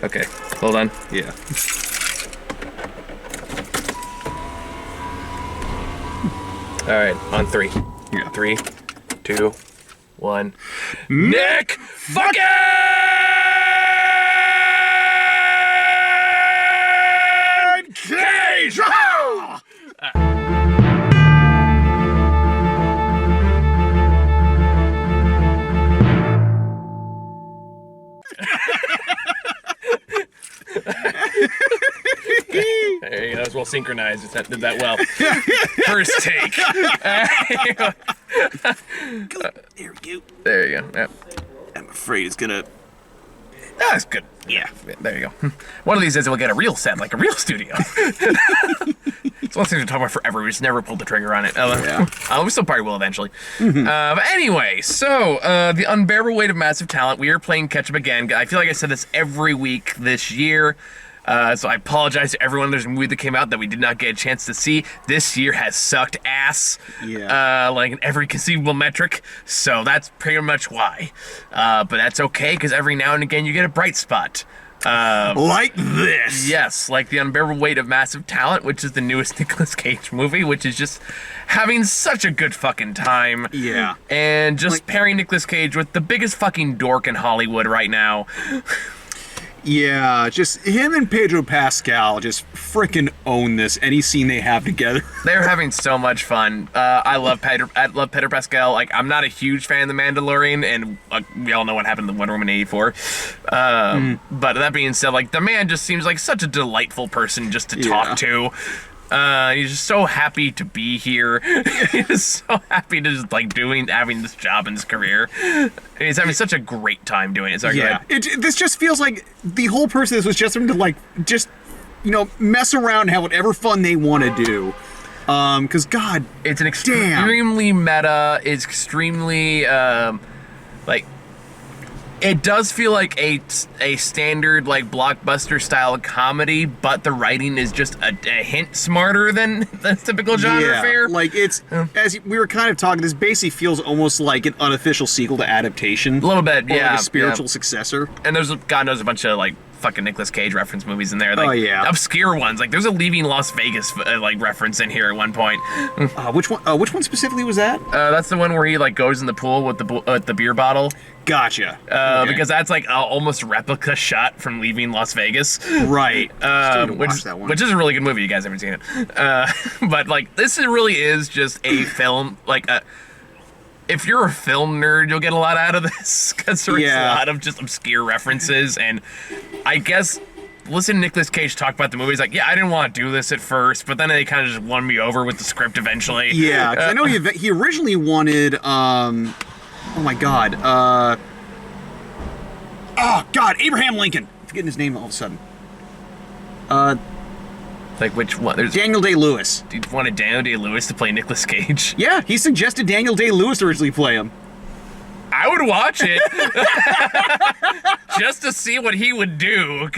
Okay, hold on. Yeah. All right, on 3. Yeah. 3, 2, 1. Nick fucking Cage! Hey, that was well synchronized. That did that well. First take. There we go. There you go. Yep. I'm afraid it's gonna... That's good. Yeah. There you go. One of these days we'll get a real set, like a real studio. It's one thing to talk about forever. We just never pulled the trigger on it. We still probably will eventually. But anyway, so the unbearable weight of massive talent. We are playing catch up again. I feel like I said this every week this year. So I apologize to everyone. There's a movie that came out that we did not get a chance to see. This year has sucked ass. Yeah. Like in every conceivable metric. So that's pretty much why. But that's okay, because every now and again you get a bright spot. Like this. Yes, like the unbearable weight of massive talent, which is the newest Nicolas Cage movie, which is just having such a good fucking time. Yeah. And just pairing Nicolas Cage with the biggest fucking dork in Hollywood right now. Yeah, just him and Pedro Pascal just freaking own this. Any scene they have together. They're having so much fun. I love Pedro Pascal. Like, I'm not a huge fan of The Mandalorian, and we all know what happened to Wonder Woman 84. But that being said, like, the man just seems like such a delightful person just to talk to. He's just so happy to be here. He's so happy to just having this job in his career. He's having such a great time doing it. So This just feels like the whole person. This was just him to mess around and have whatever fun they want to do. Because God, it's an extremely meta. It's extremely it does feel like a standard like blockbuster style comedy, but the writing is just a hint smarter than the typical genre fare. Like it's as we were kind of talking, this basically feels almost like an unofficial sequel to adaptation. A little bit, or like a spiritual successor. And there's God knows a bunch of like fucking Nicolas Cage reference movies in there. Like, obscure ones. Like there's a Leaving Las Vegas like reference in here at one point. Which one specifically was that? That's the one where he like goes in the pool with the beer bottle. Gotcha. Because that's like almost replica shot from Leaving Las Vegas. Right. Which is a really good movie. You guys haven't seen it. But like this really is just a film. Like if you're a film nerd, you'll get a lot out of this because there's a lot of just obscure references. And I guess listen to Nicolas Cage talk about the movie. He's like, yeah, I didn't want to do this at first, but then they kind of just won me over with the script eventually. Yeah, 'cause I know he originally wanted. Oh my God. Abraham Lincoln. I'm forgetting his name all of a sudden. Like which one? There's Daniel Day-Lewis. Do you wanted Daniel Day-Lewis to play Nicolas Cage? Yeah, he suggested Daniel Day-Lewis originally play him. I would watch it. Just to see what he would do.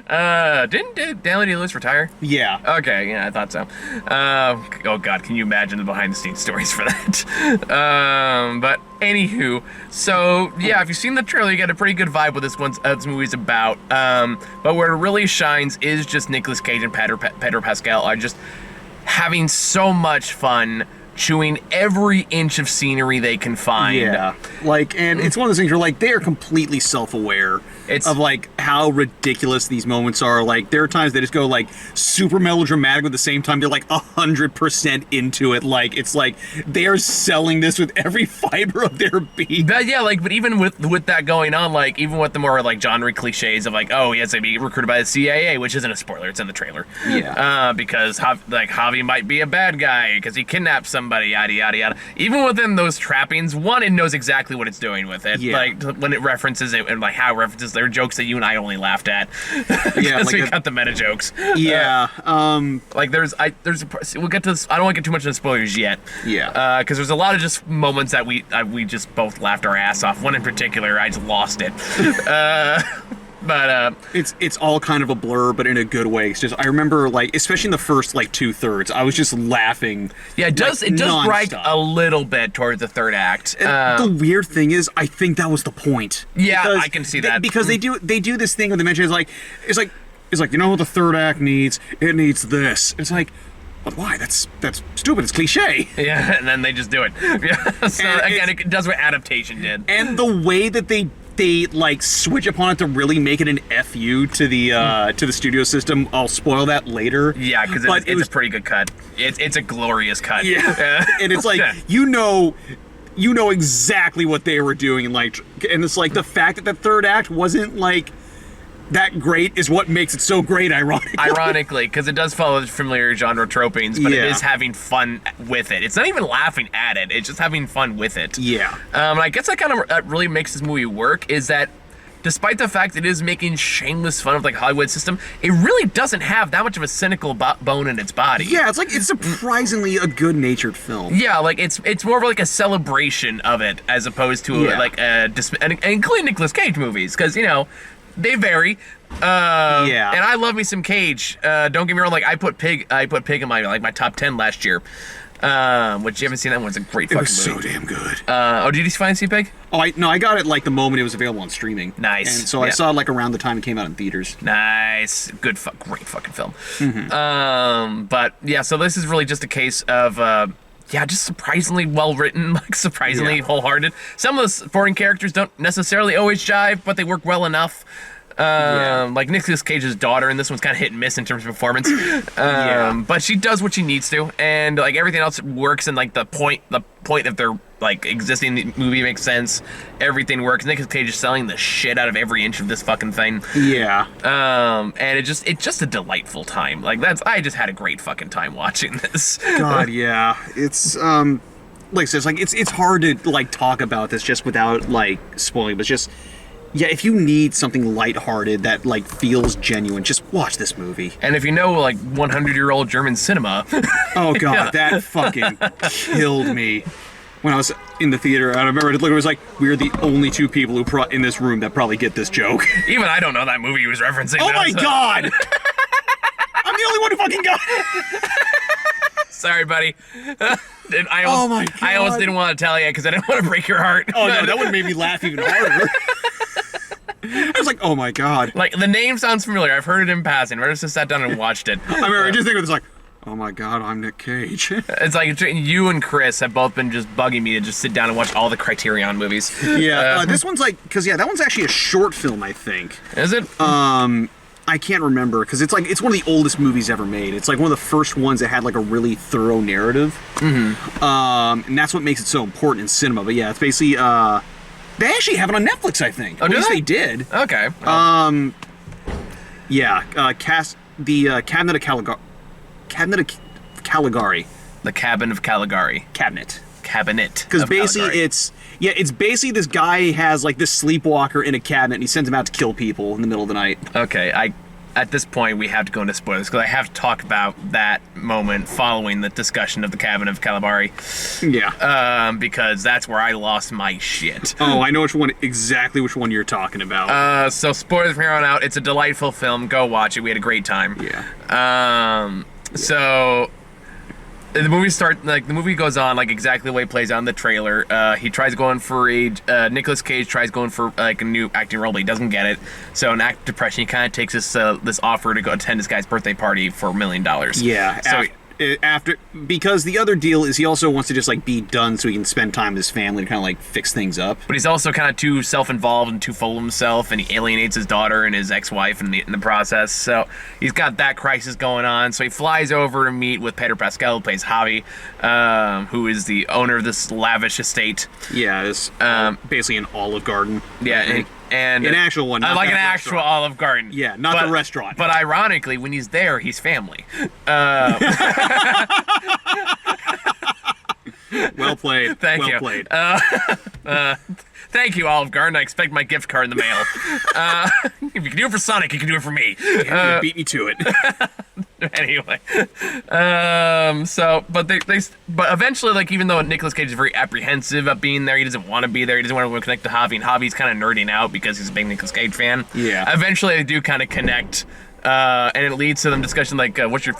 Didn't Daniel Day-Lewis retire? Yeah. Okay, yeah, I thought so. Oh God, can you imagine the behind-the-scenes stories for that? But anywho, so yeah, if you've seen the trailer, you get a pretty good vibe what this movie's about. But where it really shines is just Nicolas Cage and Pedro Pascal are just having so much fun, chewing every inch of scenery they can find. Yeah, and it's one of those things where, they are completely self-aware of, how ridiculous these moments are. Like, there are times they just go, super melodramatic, but at the same time, they're, 100% into it. It's like they're selling this with every fiber of their being. But, yeah, but even with that going on, even with the more, genre cliches of, oh, he has to be recruited by the CIA, which isn't a spoiler, it's in the trailer. Yeah. Because, Javi might be a bad guy, because he kidnapped somebody, yada, yada, yada. Even within those trappings, it knows exactly what it's doing with it. Yeah. When it references it, and, how it references there are jokes that you and I only laughed at. Yeah, we cut the meta jokes. Yeah. We'll get to this. I don't want to get too much into spoilers yet. Yeah. Because there's a lot of just moments that we just both laughed our ass off. One in particular, I just lost it. But it's all kind of a blur, but in a good way. It's just I remember like, especially in the first like 2/3, I was just laughing. Yeah, it does break a little bit towards the third act. The weird thing is, I think that was the point. Yeah, I can see that because they do this thing where they mention it's like you know what the third act needs? It needs this. It's like, but why? That's stupid. It's cliche. Yeah, and then they just do it. Yeah. So again, it does what adaptation did. And the way that they like switch upon it to really make it an FU to the studio system. I'll spoil that later. Yeah, because it's a pretty good cut. It's a glorious cut. Yeah, and it's like you know exactly what they were doing, and it's like the fact that the third act wasn't like that great is what makes it so great, ironically, because it does follow the familiar genre tropings, but it is having fun with it. It's not even laughing at it, it's just having fun with it. Yeah. I guess that kind of really makes this movie work, is that despite the fact it is making shameless fun of like Hollywood system, it really doesn't have that much of a cynical bone in its body. Yeah, it's surprisingly a good-natured film. Yeah, like it's more of like a celebration of it as opposed to and including Nicolas Cage movies, because they vary. And I love me some Cage. Don't get me wrong. Like I put Pig in my top 10 last year. Which you haven't seen that one. It's a great fucking movie. It was so damn good. Did you finally see Pig? Oh, I got it like the moment it was available on streaming. Nice. And so I saw it like around the time it came out in theaters. Nice. Great fucking film. Mm-hmm. But yeah, so this is really just a case of just surprisingly well written, like surprisingly wholehearted. Some of the supporting characters don't necessarily always jive, but they work well enough. Like Nicolas Cage's daughter, and this one's kind of hit and miss in terms of performance. But she does what she needs to, and like everything else works. And like the point of their like existing in the movie makes sense. Everything works. Nicolas Cage is selling the shit out of every inch of this fucking thing. Yeah. And it's just a delightful time. Like I just had a great fucking time watching this. God, yeah. It's like I said, it's hard to like talk about this just without like spoiling, but just. Yeah, if you need something lighthearted that like feels genuine, just watch this movie. And if you know like 100-year-old German cinema, oh god, that fucking killed me when I was in the theater. And I remember it was like, we're the only two people who in this room that probably get this joke. Even I don't know that movie he was referencing. Oh my god! I'm the only one who fucking got it. Sorry, buddy. I almost didn't want to tell you because I didn't want to break your heart. Oh no, that would have made me laugh even harder. I was like, oh my god. Like, the name sounds familiar. I've heard it in passing. I just sat down and watched it. I remember, I just think it was like, oh my god, I'm Nick Cage. It's like you and Chris have both been just bugging me to just sit down and watch all the Criterion movies. Yeah, this one's like, because that one's actually a short film, I think. Is it? I can't remember, because it's one of the oldest movies ever made. It's like one of the first ones that had like a really thorough narrative. Mm-hmm. And that's what makes it so important in cinema. But yeah, it's basically, they actually have it on Netflix, I think. Oh, at least they did. Okay. Cabinet of Caligari. The Cabin of Caligari. Cabinet. Because basically it's basically this guy has like this sleepwalker in a cabinet and he sends him out to kill people in the middle of the night. Okay, at this point we have to go into spoilers because I have to talk about that moment following the discussion of the Cabin of Caligari. Yeah. Because that's where I lost my shit. Oh, I know exactly which one you're talking about. So spoilers from here on out. It's a delightful film. Go watch it. We had a great time. Yeah. So the movie goes on like exactly the way it plays out in the trailer. Nicolas Cage tries going for like a new acting role, but he doesn't get it. So in act of depression, he kind of takes this offer to go attend this guy's birthday party for $1 million. Yeah. So because the other deal is he also wants to just like be done so he can spend time with his family to kind of like fix things up. But he's also kind of too self-involved and too full of himself, and he alienates his daughter and his ex-wife in the process. So he's got that crisis going on. So he flies over to meet with Pedro Pascal, who plays Javi, who is the owner of this lavish estate. Yeah, it's basically an Olive Garden. Yeah, and an actual one. Like an actual Olive Garden. Yeah, not the restaurant. But ironically, when he's there, he's family. Well played. Thank you. Well played. Thank you, Olive Garden. I expect my gift card in the mail. If you can do it for Sonic, you can do it for me. You beat me to it. Anyway, but eventually, like, even though Nicolas Cage is very apprehensive of being there, he doesn't want to be there. He doesn't want to connect to Javi, and Javi's kind of nerding out because he's a big Nicolas Cage fan. Yeah. Eventually, they do kind of connect. And it leads to them discussion like, what's your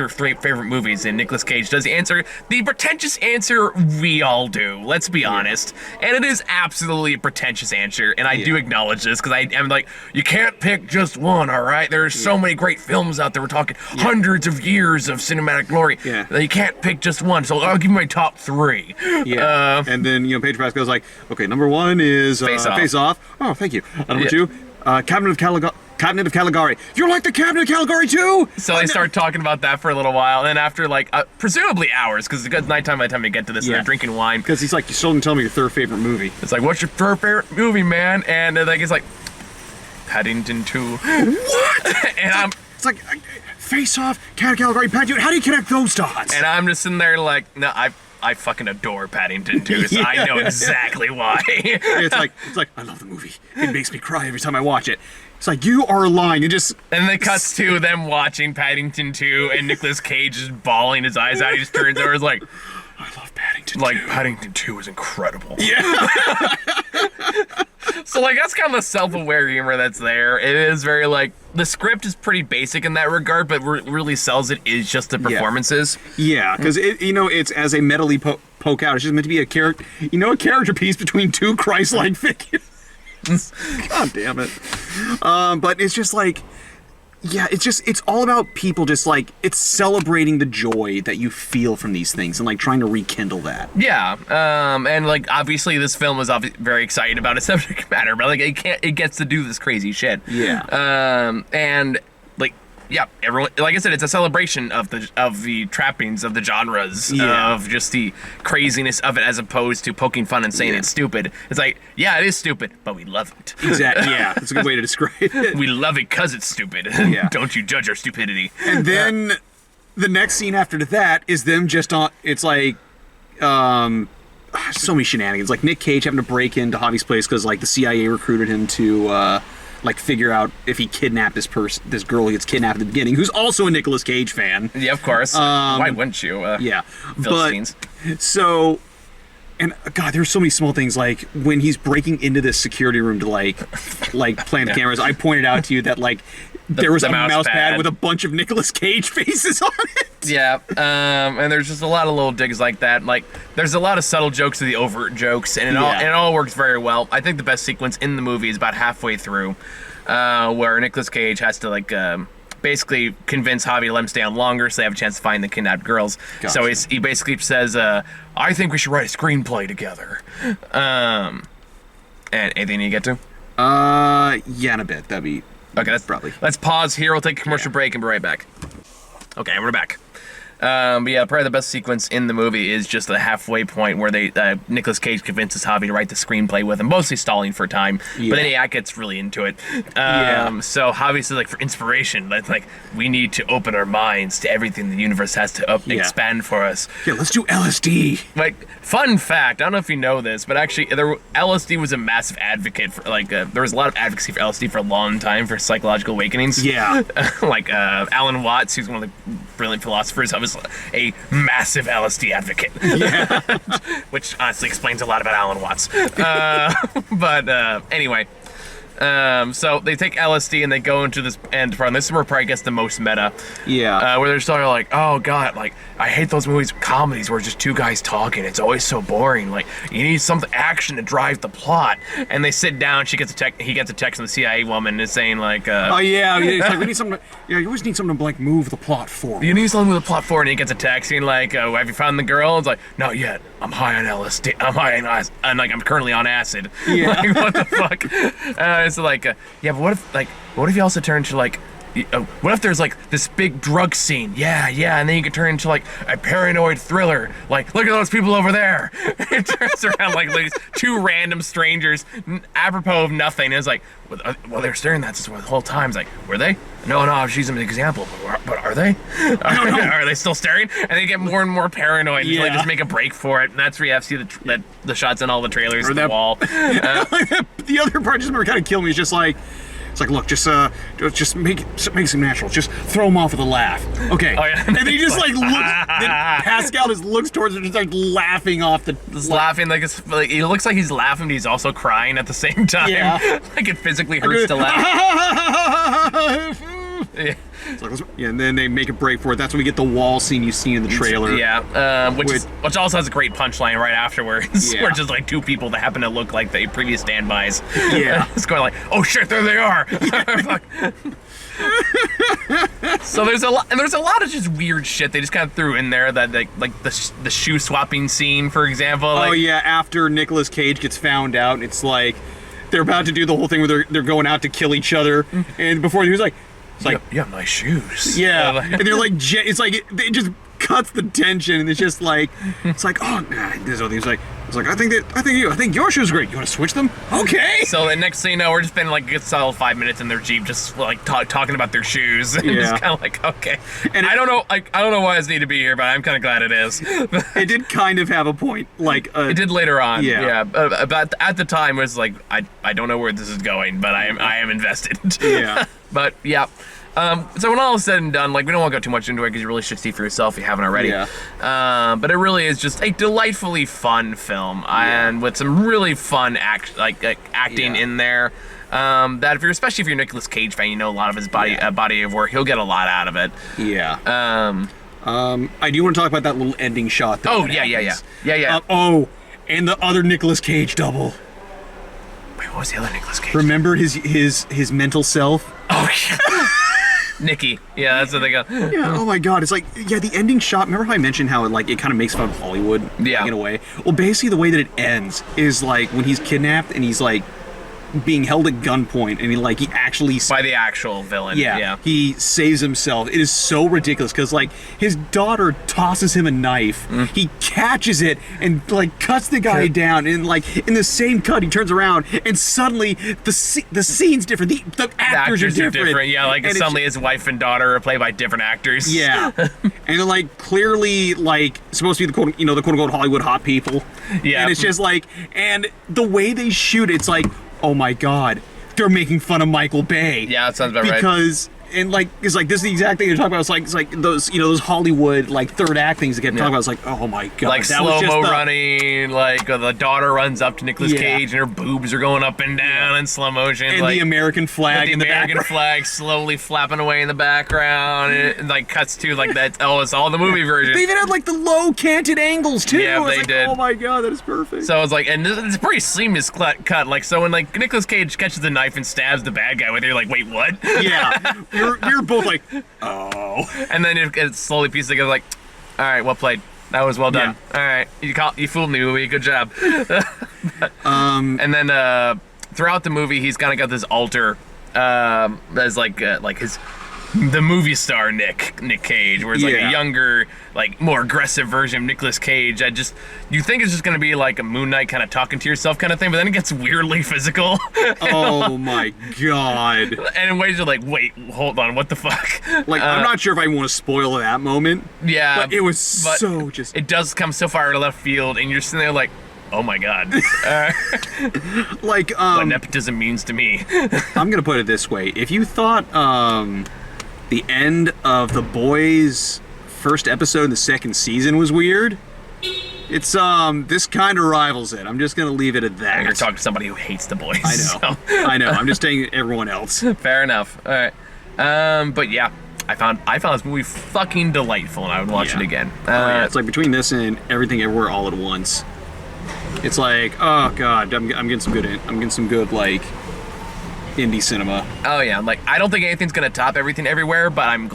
three favorite movies? And Nicolas Cage does answer the pretentious answer we all do. Let's be honest, and it is absolutely a pretentious answer, and I do acknowledge this because I am like, you can't pick just one. All right, there's so many great films out there. We're talking hundreds of years of cinematic glory. Yeah, you can't pick just one. So I'll give you my top three. Yeah, and then Pedro Pascal's like, okay, number one is Face Off. Oh, thank you. Number two, Cabinet of Caligari. You like the Cabinet of Caligari too? So they start talking about that for a little while, and then after like presumably hours, because it's nighttime by the time they get to this, and they're drinking wine. Because he's like, you still didn't tell me your third favorite movie. It's like, what's your third favorite movie, man? And like it's like Paddington 2. What? And it's like Face Off, Cabinet of Caligari, Paddington. How do you connect those dots? And I'm just sitting there like, no, I fucking adore Paddington 2, so I know exactly why. It's like I love the movie. It makes me cry every time I watch it. It's like, you are lying. And then it cuts to them watching Paddington 2, and Nicolas Cage is bawling his eyes out. He just turns over and is like, I love Paddington 2. Like, Paddington 2 is incredible. Yeah. So, like, that's kind of the self-aware humor that's there. It is very, like, the script is pretty basic in that regard, but what really sells it is just the performances. Yeah, because, it's as a metally poke out. It's just meant to be a character piece between two Christ-like figures. God damn it. But it's just like, it's all about people just like, it's celebrating the joy that you feel from these things and like trying to rekindle that. Yeah. And like, obviously this film is very excited about its subject matter, but like it gets to do this crazy shit. Yeah. And like, yeah, everyone, like I said, it's a celebration of the trappings of the genres, of just the craziness of it, as opposed to poking fun and saying it's stupid. It's like, yeah, it is stupid, but we love it. Exactly. Yeah, that's a good way to describe it. We love it because it's stupid. Don't you judge our stupidity. And then the next scene after that is them just on. It's like, so many shenanigans. Like Nick Cage having to break into Javi's place because like the CIA recruited him to. Like figure out if he kidnapped this girl who gets kidnapped at the beginning, who's also a Nicolas Cage fan. Yeah, of course. Why wouldn't you? Philistines. So, and God, there's so many small things. Like when he's breaking into this security room to like plant the cameras, I pointed out to you that like there was a mouse pad with a bunch of Nicolas Cage faces on it. Yeah, and there's just a lot of little digs like that. Like, there's a lot of subtle jokes to the overt jokes, and it all works very well. I think the best sequence in the movie is about halfway through, where Nicolas Cage has to like basically convince Javi to let him stay on longer so they have a chance to find the kidnapped girls. Gotcha. So he basically says, I think we should write a screenplay together. And anything you get to? Yeah, in a bit. That'd be... Okay, let's pause here. We'll take a commercial break and be right back. Okay, we're back. But yeah, probably the best sequence in the movie is just the halfway point where Nicolas Cage convinces Javi to write the screenplay with him, mostly stalling for time. Yeah. But then he gets really into it. So Javi says, like, for inspiration, like we need to open our minds to everything the universe has to expand for us. Yeah, let's do LSD. Like, fun fact, I don't know if you know this, but actually, LSD was a massive advocate for, like, there was a lot of advocacy for LSD for a long time for psychological awakenings. Yeah. Like, Alan Watts, who's one of the brilliant philosophers, was a massive LSD advocate. Yeah. Which honestly explains a lot about Alan Watts. But anyway. So they take LSD and they go into this end part. And this is where probably gets the most meta. Yeah. Where they're sort of like, oh god, like I hate those comedies where it's just two guys talking. It's always so boring. Like you need something action to drive the plot. And they sit down. He gets a text from the CIA woman is saying like, oh yeah, it's like we need something. You always need something to like move the plot forward. You need something to move the plot forward. And he gets a text saying like, have you found the girl? It's like, not yet. I'm high on LSD. I'm high on acid. And like I'm currently on acid. Yeah. Like, what the fuck? It's like, yeah, but what if you also turn to like, what if there's like this big drug scene? Yeah, and then you could turn into like a paranoid thriller. Like, look at those people over there. It turns around like these two random strangers, apropos of nothing. And it's like, well, they're staring at us the whole time. It's like, were they? No, she's an example. But are they? Are they still staring? And they get more and more paranoid until they just make a break for it. And that's where you have to see the shots on all the trailers of the wall. The other part just kind of killed me. It's just like, It's like, look, just make it natural. Just throw him off with a laugh. Okay. Oh, yeah. And then he just like looks. Then Pascal just looks towards him and just starts laughing off the. Just laughing like it's like it looks like he's laughing, but he's also crying at the same time. Yeah. Like it physically hurts to laugh. Yeah. Like, yeah, and then they make a break for it. That's when we get the wall scene you see in the trailer. Yeah, which also has a great punchline right afterwards, Yeah. where just like two people that happen to look like the previous standbys. Yeah. It's going like, oh shit, there they are. Fuck. So there's a lot of just weird shit they just kind of threw in there that like the shoe swapping scene, for example. Like, Oh yeah, after Nicolas Cage gets found out, and it's like they're about to do the whole thing where they're going out to kill each other, and before he was like. It's like, you have nice shoes. Yeah, and they're like, it's like it just cuts the tension, and it's just like, it's like, oh, nah, this other thing's like, it's like, I think your shoes are great. You want to switch them? Okay. So the next thing you know, we're just spending like a good solid 5 minutes in their Jeep, just like talking about their shoes, and Yeah. it's kind of like, okay. And I don't know why this need to be here, but I'm kind of glad it is. It did kind of have a point, like It did later on. Yeah. But at the time, it was like, I don't know where this is going, but I am invested. Yeah. But yeah. So when all is said and done, like, we don't want to go too much into it because you really should see for yourself if you haven't already. Yeah. But it really is just a delightfully fun film, and with some really fun acting in there. That especially if you're a Nicolas Cage fan, you know a lot of his body of work. He'll get a lot out of it. Yeah. I do want to talk about that little ending shot. Oh yeah. And the other Nicolas Cage double. Wait, what was the other Nicolas Cage? Remember his mental self? Oh yeah. Nikki. Yeah, that's what they go. Yeah, oh my god, it's like, yeah, the ending shot, remember how I mentioned how it kind of makes fun of Hollywood? Yeah. Like, in a way? Well, basically the way that it ends is like when he's kidnapped and he's like being held at gunpoint and he actually... By the actual villain. Yeah. He saves himself. It is so ridiculous because like his daughter tosses him a knife. He catches it and like cuts the guy down, and like in the same cut he turns around and suddenly the scene's different. The actors are different. Yeah, like and suddenly his wife and daughter are played by different actors. Yeah. And they're like clearly like supposed to be the quote unquote Hollywood hot people. Yeah. And it's just like, and the way they shoot it's like, oh my god, they're making fun of Michael Bay. Yeah, that sounds about right. Because and like it's like this is the exact thing they're talking about. It's like those those Hollywood like third act things that get talking about. It's like, oh my god, like that slow was just mo running, like the daughter runs up to Nicolas Yeah. Cage and her boobs are going up and down in slow motion, and like, the American flag the in the American background. flag slowly flapping away in the background, and it like cuts to like that. Oh, it's all the movie version. They even had like the low canted angles too. Yeah, I was they like, did. Oh my god, that is perfect. So it's like, and it's a pretty seamless cut. Like, so when like Nicolas Cage catches the knife and stabs the bad guy with it, you're like, wait, what? Yeah, we were both like, oh. And then it slowly pieces together, like, all right, well played. That was well done. All right, you fooled me, movie. Good job. And then throughout the movie, he's kind of got this alter as like the movie star Nick Cage, where it's like a younger, like more aggressive version of Nicolas Cage. You think it's just gonna be like a Moon Knight kind of talking to yourself kind of thing, but then it gets weirdly physical. Oh my god. And in ways you're like, wait, hold on, what the fuck? Like, I'm not sure if I want to spoil that moment. Yeah, But it was so just... It does come so far out of left field, and you're sitting there like, oh my god. Like, What nepotism means to me. I'm gonna put it this way. If you thought, the end of The Boys' first episode in the second season was weird, it's, this kind of rivals it. I'm just gonna leave it at that. You're talking to somebody who hates The Boys. I know. So. I know. I'm just saying everyone else. Fair enough. All right. But yeah, I found this movie fucking delightful, and I would watch it again. Yeah, it's like between this and Everything Everywhere All at Once. It's like, oh god, I'm getting some good like indie cinema. Oh yeah, like I don't think anything's gonna top Everything Everywhere, but I'm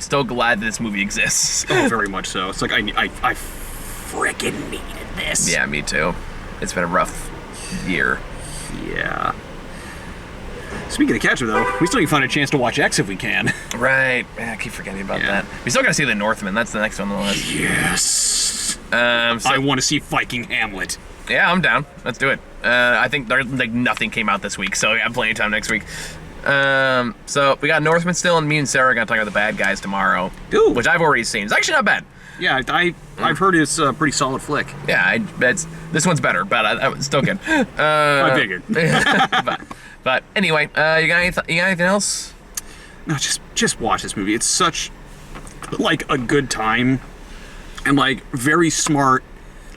still glad that this movie exists. Oh, very much so. It's like I freaking needed this. Yeah, me too. It's been a rough year. Yeah. Speaking of catch-up, though, we still need to find a chance to watch X if we can. Right. Man, I keep forgetting about that. We still gotta see The Northman. That's the next one on the list. Yes. So, I want to see Viking Hamlet. yeah, I'm down. Let's do it. I think nothing came out this week, so we have plenty of time next week. So we got Northman still, and me and Sarah are gonna talk about The Bad Guys tomorrow, Ooh. which I've already seen. It's actually not bad. Yeah, I've heard it's a pretty solid flick. Yeah, this one's better, but it's still good. I figured. But anyway, you got anything else? No, just watch this movie. It's such like a good time and like very smart.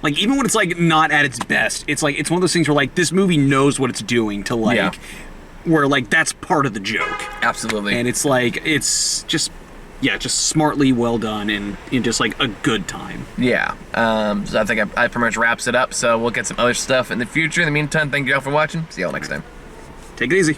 Like even when it's like not at its best, it's like it's one of those things where like this movie knows what it's doing to like where like that's part of the joke. Absolutely. And it's like it's just smartly well done and just like a good time. Yeah. So I think I pretty much wraps it up. So we'll get some other stuff in the future. In the meantime, thank you all for watching. See y'all next time. Take it easy.